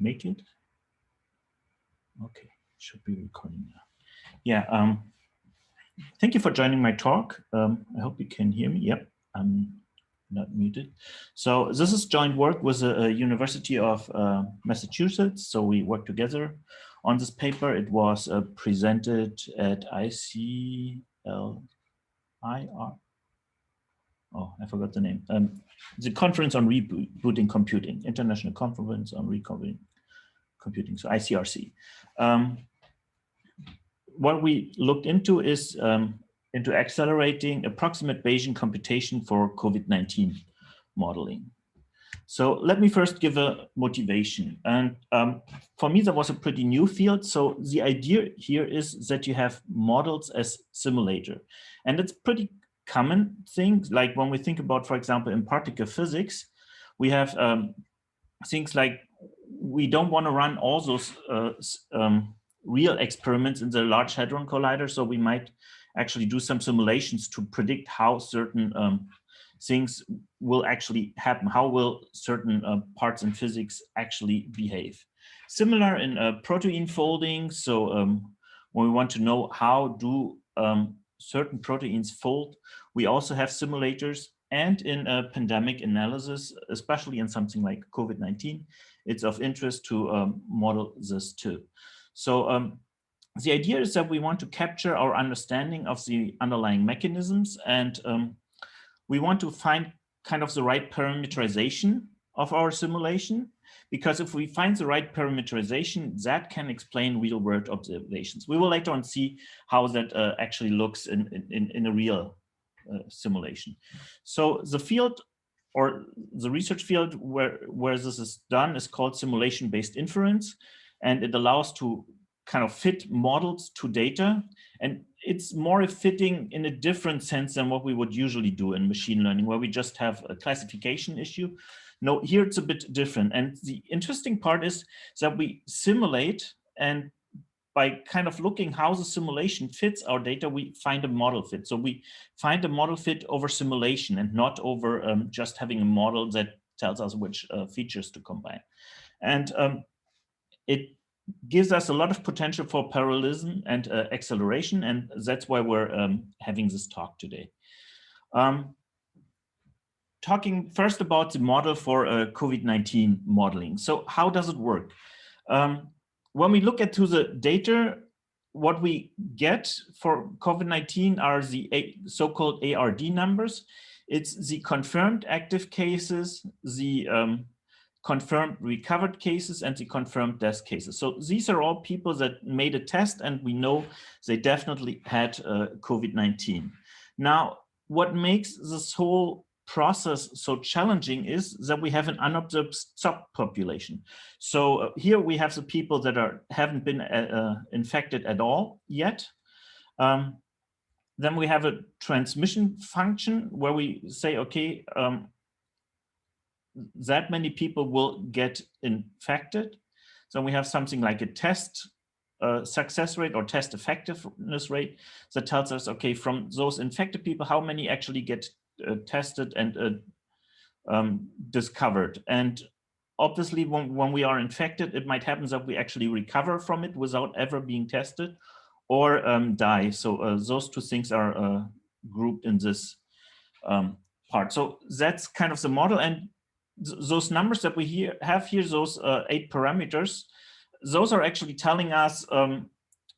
make it. Okay, should be recording now. Yeah, thank you for joining my talk. I hope you can hear me. Yep, I'm not muted. So this is joint work with the University of Massachusetts. So we work together on this paper. It was presented at ICLIR. Oh, I forgot the name. The Conference on Rebooting Computing, International Conference on Rebooting Computing, so ICRC. What we looked into is into accelerating approximate Bayesian computation for COVID-19 modeling. So let me first give a motivation. And for me, that was a pretty new field. So the idea here is that you have models as simulator. And it's pretty common thing. Like when we think about, for example, in particle physics, we have things like we don't want to run all those real experiments in the Large Hadron Collider. So we might actually do some simulations to predict how certain things will actually happen. How will certain parts in physics actually behave? Similar in protein folding. So when we want to know how do certain proteins fold, we also have simulators. And in pandemic analysis, especially in something like COVID-19, it's of interest to model this too. So the idea is that we want to capture our understanding of the underlying mechanisms, and we want to find kind of the right parameterization of our simulation, because if we find the right parameterization, that can explain real world observations. We will later on see how that actually looks in a real simulation. So the field or the research field where this is done is called simulation-based inference, and it allows to kind of fit models to data. And it's more fitting in a different sense than what we would usually do in machine learning, where we just have a classification issue. No, here it's a bit different. And the interesting part is that we simulate, and by kind of looking how the simulation fits our data, we find a model fit. So we find a model fit over simulation and not over just having a model that tells us which features to combine. And it gives us a lot of potential for parallelism and acceleration, and that's why we're having this talk today. Talking first about the model for COVID-19 modeling. So how does it work? When we look into the data, what we get for COVID-19 are the so-called ARD numbers. It's the confirmed active cases, the confirmed recovered cases, and the confirmed death cases. So these are all people that made a test, and we know they definitely had COVID-19. Now, what makes this whole process so challenging is that we have an unobserved subpopulation. So here we have the people that haven't been infected at all yet. Then we have a transmission function where we say, okay, that many people will get infected. So we have something like a test success rate or test effectiveness rate that tells us, okay, from those infected people, how many actually get tested and discovered. And obviously, when we are infected, it might happen that we actually recover from it without ever being tested, or die. So those two things are grouped in this part. So that's kind of the model. And those numbers that we have here, those 8 parameters, those are actually telling us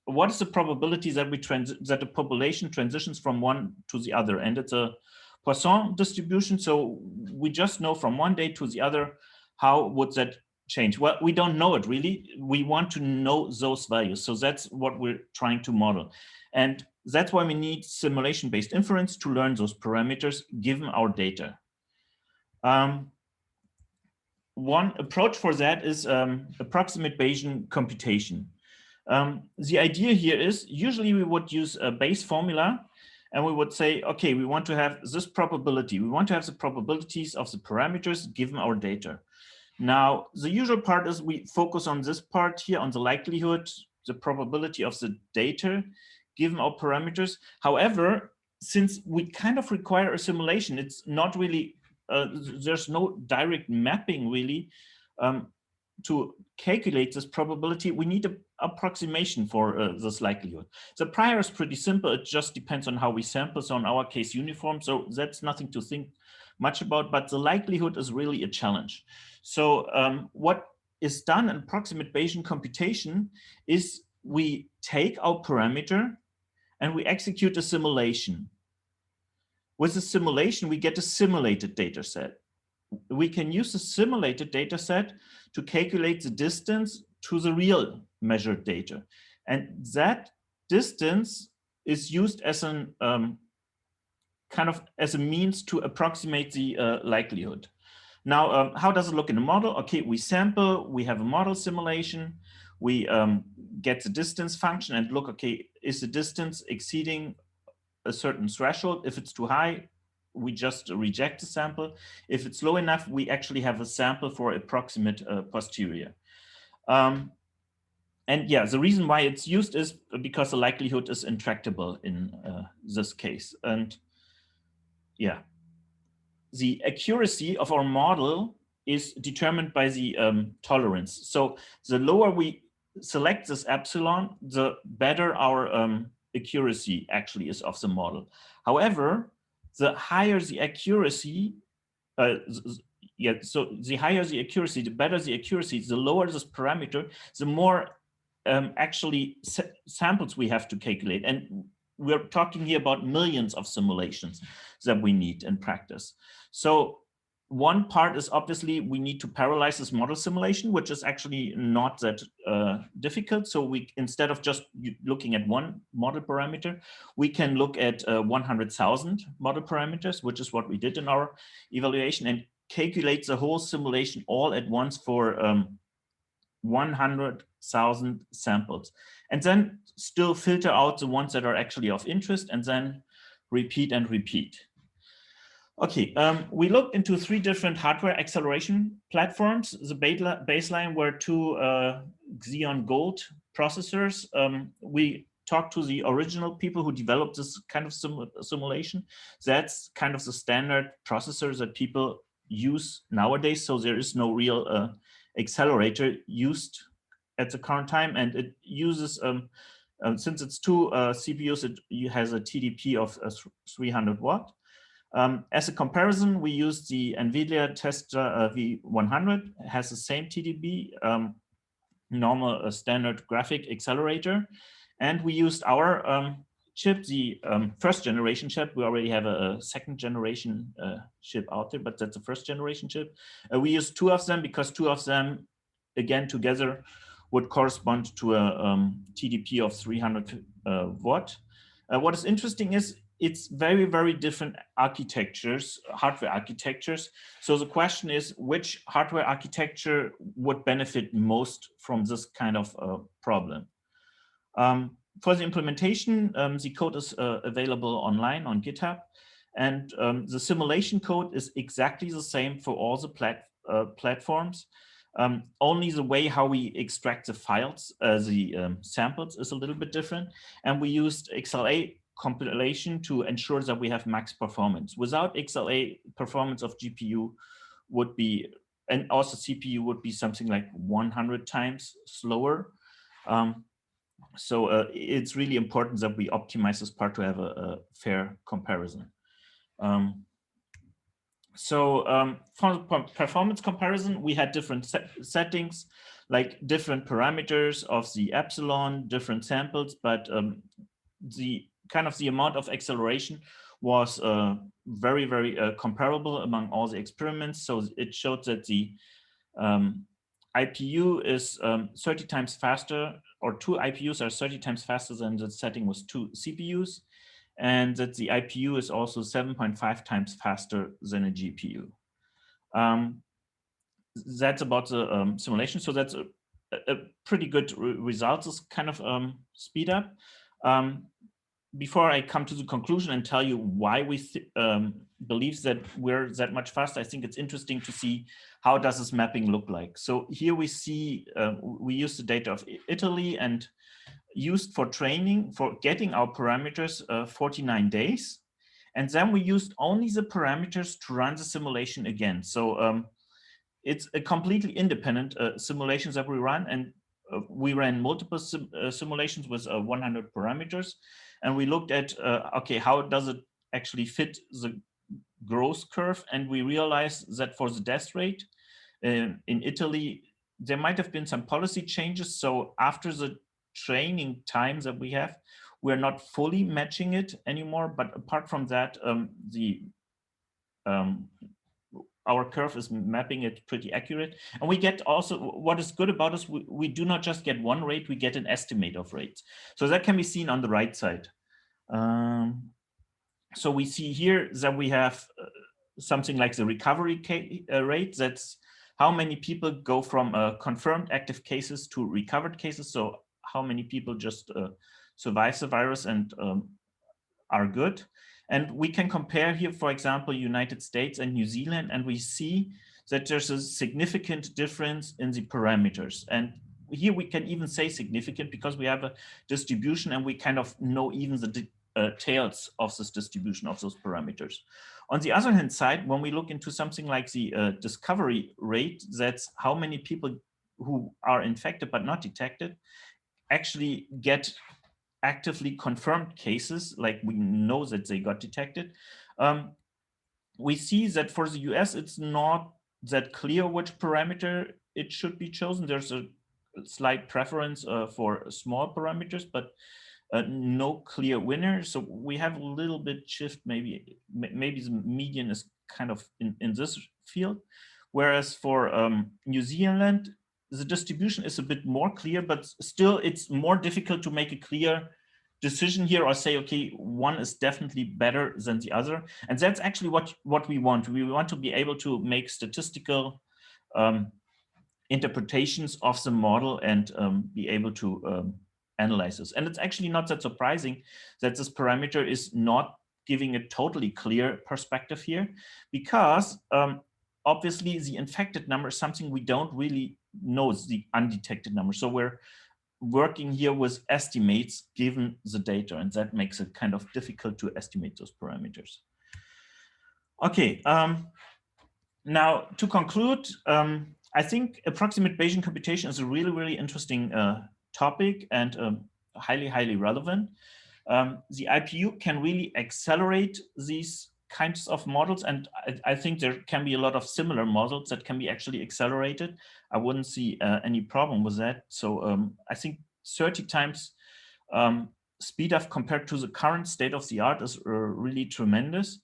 what is the probability that that the population transitions from one to the other. And it's a Poisson distribution. So we just know from one day to the other, how would that change? Well, we don't know it really. We want to know those values. So that's what we're trying to model. And that's why we need simulation-based inference to learn those parameters given our data. One approach for that is approximate Bayesian computation. The idea here is usually we would use a base formula, and we would say, okay, we want to have this probability. We want to have the probabilities of the parameters given our data. Now, the usual part is we focus on this part here, on the likelihood, the probability of the data given our parameters. However, since we kind of require a simulation, it's not really, there's no direct mapping really. to calculate this probability, we need an approximation for this likelihood. The prior is pretty simple. It just depends on how we sample. So in our case, uniform. So that's nothing to think much about, but the likelihood is really a challenge. So what is done in approximate Bayesian computation is we take our parameter and we execute a simulation. With the simulation, we get a simulated data set. We can use the simulated data set to calculate the distance to the real measured data. And that distance is used as an kind of as a means to approximate the likelihood. Now, how does it look in the model? Okay, we sample, we have a model simulation, we get the distance function and look, okay, is the distance exceeding a certain threshold? If it's too high, we just reject the sample. If it's low enough, we actually have a sample for approximate posterior. And yeah, the reason why it's used is because the likelihood is intractable in this case. And yeah, the accuracy of our model is determined by the tolerance. So the lower we select this epsilon, the better our accuracy actually is of the model. However, the higher the accuracy, so the higher the accuracy, the better the accuracy, the lower this parameter, the more actually samples we have to calculate. And we're talking here about millions of simulations that we need in practice. So one part is obviously we need to parallelize this model simulation, which is actually not that difficult. So we, instead of just looking at one model parameter, we can look at 100,000 model parameters, which is what we did in our evaluation, and calculate the whole simulation all at once for 100,000 samples, and then still filter out the ones that are actually of interest, and then repeat and repeat. Okay, we looked into 3 different hardware acceleration platforms. The baseline were 2 Xeon Gold processors. We talked to the original people who developed this kind of simulation. That's kind of the standard processors that people use nowadays. So there is no real accelerator used at the current time, and it uses since it's 2 CPUs, it has a TDP of 300 watt. As a comparison, we use the NVIDIA Tesla V100. It has the same TDP, normal standard graphic accelerator, and we used our chip, the first generation chip. We already have a second generation chip out there, but that's the first generation chip. We used 2 of them because 2 of them, again, together would correspond to a TDP of 300 watt. What is interesting is it's very, very different architectures, hardware architectures. So the question is, which hardware architecture would benefit most from this kind of problem? For the implementation, the code is available online on GitHub, and the simulation code is exactly the same for all the platforms. Only the way how we extract the files, the samples, is a little bit different, and we used XLA compilation to ensure that we have max performance. Without XLA, performance of GPU would be, and also CPU would be something like 100 times slower. So it's really important that we optimize this part to have a fair comparison. For performance comparison, we had different settings, like different parameters of the epsilon, different samples, but the kind of the amount of acceleration was very, very comparable among all the experiments. So it showed that the IPU is 30 times faster, or 2 IPUs are 30 times faster than the setting was 2 CPUs, and that the IPU is also 7.5 times faster than a GPU. That's about the simulation. So that's a pretty good result, this kind of speed up. Before I come to the conclusion and tell you why we believe that we're that much faster, I think it's interesting to see how does this mapping look like. So here we see, we use the data of Italy and used for training, for getting our parameters 49 days. And then we used only the parameters to run the simulation again. So it's a completely independent simulations that we run, and we ran multiple simulations with 100 parameters, and we looked at okay, how does it actually fit the growth curve, and we realized that for the death rate in Italy, there might have been some policy changes. So after the training times that we have, we're not fully matching it anymore. But apart from that, our curve is mapping it pretty accurate. And we get also, what is good about us, we do not just get one rate, we get an estimate of rates. So that can be seen on the right side. So we see here that we have something like the recovery rate. That's how many people go from confirmed active cases to recovered cases. So how many people just survive the virus and are good. And we can compare here, for example, United States and New Zealand, and we see that there's a significant difference in the parameters. And here we can even say significant because we have a distribution and we kind of know even the tails of this distribution of those parameters. On the other hand side, when we look into something like the discovery rate, that's how many people who are infected but not detected actually get actively confirmed cases, like we know that they got detected. We see that for the US, it's not that clear which parameter it should be chosen. There's a slight preference for small parameters, but no clear winner. So we have a little bit shift, maybe the median is kind of in this field. Whereas for New Zealand, the distribution is a bit more clear, but still it's more difficult to make a clear decision here or say, okay, one is definitely better than the other. And that's actually what we want. We want to be able to make statistical interpretations of the model and be able to analyze this. And it's actually not that surprising that this parameter is not giving a totally clear perspective here, because obviously the infected number is something we don't really know, it's the undetected number. So we're working here with estimates given the data, and that makes it kind of difficult to estimate those parameters. Okay, now to conclude, I think approximate Bayesian computation is a really, really interesting topic and highly, highly relevant. The IPU can really accelerate these kinds of models, and I think there can be a lot of similar models that can be actually accelerated. I wouldn't see any problem with that. So I think 30 times speed up compared to the current state of the art is really tremendous.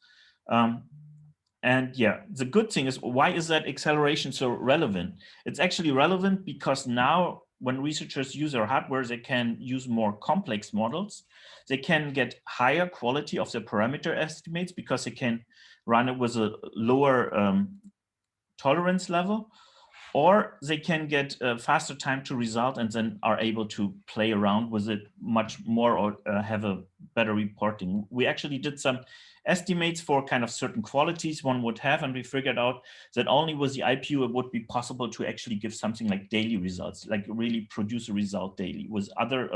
And yeah, the good thing is, why is that acceleration so relevant? It's actually relevant because now when researchers use our hardware, they can use more complex models. They can get higher quality of their parameter estimates because they can run it with a lower tolerance level, or they can get a faster time to result and then are able to play around with it much more or have a better reporting. We actually did some estimates for kind of certain qualities one would have, and we figured out that only with the IPU it would be possible to actually give something like daily results, like really produce a result daily. With other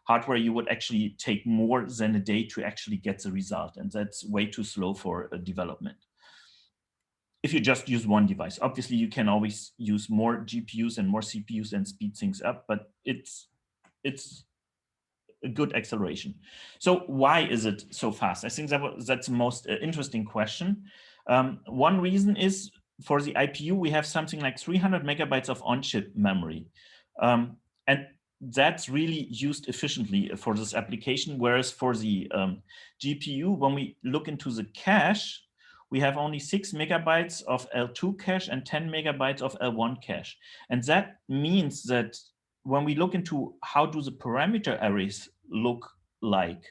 hardware, you would actually take more than a day to actually get the result, and that's way too slow for development. If you just use one device, obviously you can always use more GPUs and more CPUs and speed things up, but it's a good acceleration. So why is it so fast? I think that's the most interesting question. One reason is for the IPU, we have something like 300 megabytes of on-chip memory. And that's really used efficiently for this application. Whereas for the GPU, when we look into the cache, we have only 6 megabytes of L2 cache and 10 megabytes of L1 cache. And that means that when we look into how do the parameter arrays look like,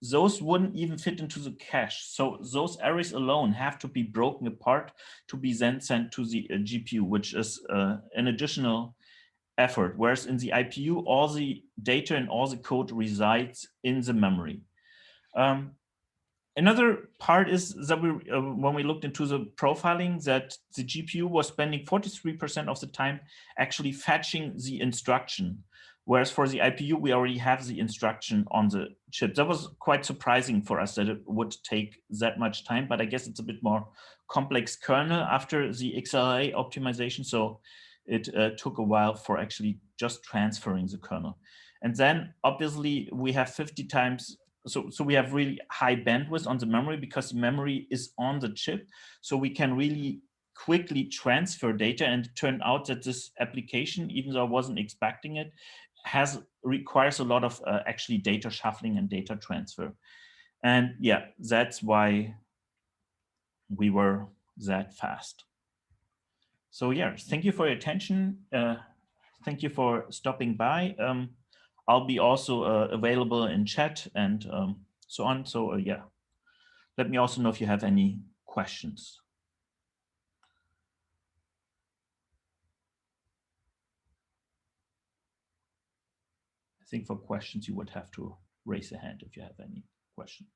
those wouldn't even fit into the cache. So those arrays alone have to be broken apart to be then sent to the GPU, which is an additional effort. Whereas in the IPU, all the data and all the code resides in the memory. Another part is that when we looked into the profiling, that the GPU was spending 43% of the time actually fetching the instruction. Whereas for the IPU, we already have the instruction on the chip. That was quite surprising for us that it would take that much time, but I guess it's a bit more complex kernel after the XLA optimization. So it took a while for actually just transferring the kernel. And then obviously we have 50 times, so we have really high bandwidth on the memory because the memory is on the chip. So we can really quickly transfer data, and it turned out that this application, even though I wasn't expecting it, requires a lot of actually data shuffling and data transfer. And yeah, that's why we were that fast. So yeah, thank you for your attention. Thank you for stopping by. I'll be also available in chat and so on. So yeah, let me also know if you have any questions. I think for questions, you would have to raise a hand if you have any questions.